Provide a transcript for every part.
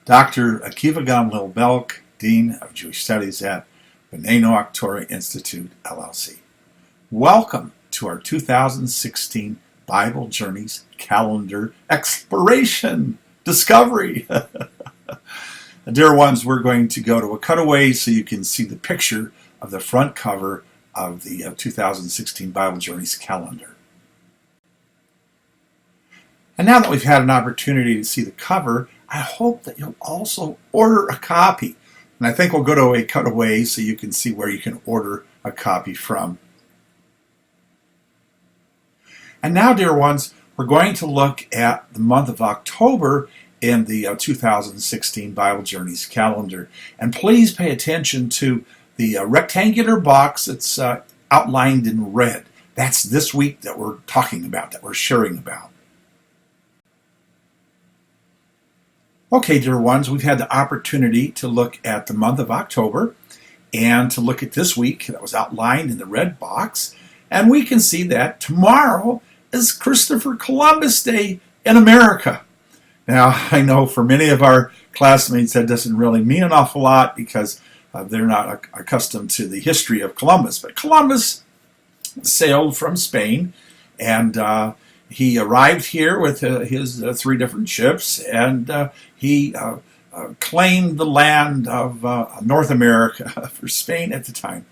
Dr. Akiva Gamliel Belk, Dean of Jewish Studies at B'nai Noach Torah Institute, LLC. Welcome to our 2016 Bible Journeys Calendar Exploration Discovery. Dear ones, we're going to go to a cutaway so you can see the picture of the front cover of the 2016 Bible Journeys calendar. And now that we've had an opportunity to see the cover, I hope that you'll also order a copy. And I think we'll go to a cutaway so you can see where you can order a copy from. And now, dear ones, we're going to look at the month of October in the 2016 Bible Journeys calendar. And please pay attention to the rectangular box that's outlined in red. That's this week that we're talking about, that we're sharing about. Okay, dear ones, we've had the opportunity to look at the month of October and to look at this week that was outlined in the red box. And we can see that tomorrow is Christopher Columbus Day in America. Now, I know for many of our classmates that doesn't really mean an awful lot because they're not accustomed to the history of Columbus. But Columbus sailed from Spain, and he arrived here with his three different ships, and he claimed the land of North America for Spain at the time.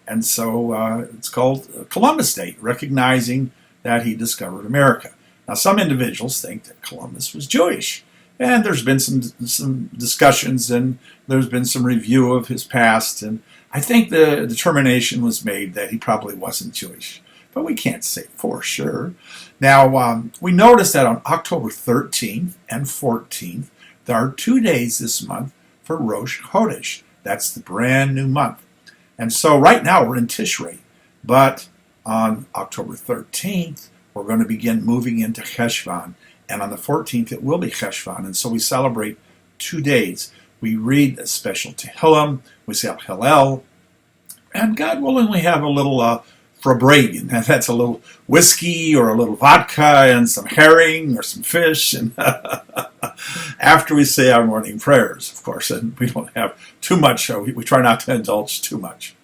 And so it's called Columbus Day, recognizing that he discovered America. Now, some individuals think that Columbus was Jewish, and there's been some discussions, and there's been some review of his past, and I think the determination was made that he probably wasn't Jewish. But we can't say for sure. Now, we noticed that on October 13th and 14th, there are 2 days this month for Rosh Chodesh. That's the brand new month. And so right now we're in Tishrei, but on October 13th, we're going to begin moving into Cheshvan. And on the 14th, it will be Cheshvan. And so we celebrate 2 days. We read a special Tehillim, we say Hallel, and God willing, we have a little Frabragen. That's a little whiskey or a little vodka and some herring or some fish. And after we say our morning prayers, of course, and we don't have too much, so we try not to indulge too much.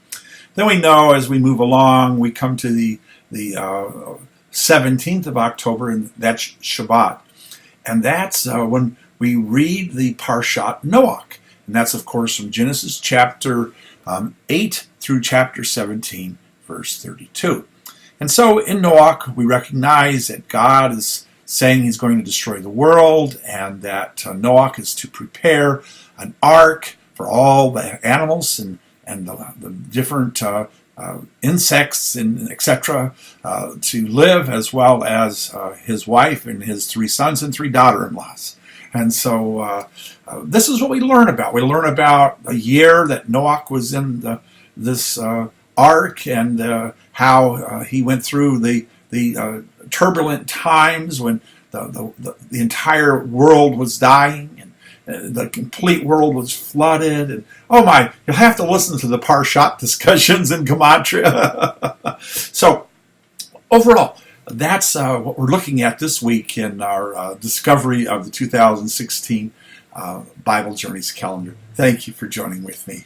Then we know as we move along, we come to the 17th of October, and that's Shabbat. And that's when we read the Parshat Noach. And that's, of course, from Genesis chapter 8 through chapter 17, verse 32. And so in Noach, we recognize that God is saying he's going to destroy the world, and that Noach is to prepare an ark for all the animals and the different insects and etc. To live, as well as his wife and his 3 sons and 3 daughter-in-laws. And so this is what we learn about. We learn about a year that Noach was in this ark, and how he went through the turbulent times when the entire world was dying, and the complete world was flooded. And oh my, you'll have to listen to the Parshat discussions in Gematria. So overall, that's what we're looking at this week in our discovery of the 2016 Bible Journeys calendar. Thank you for joining with me.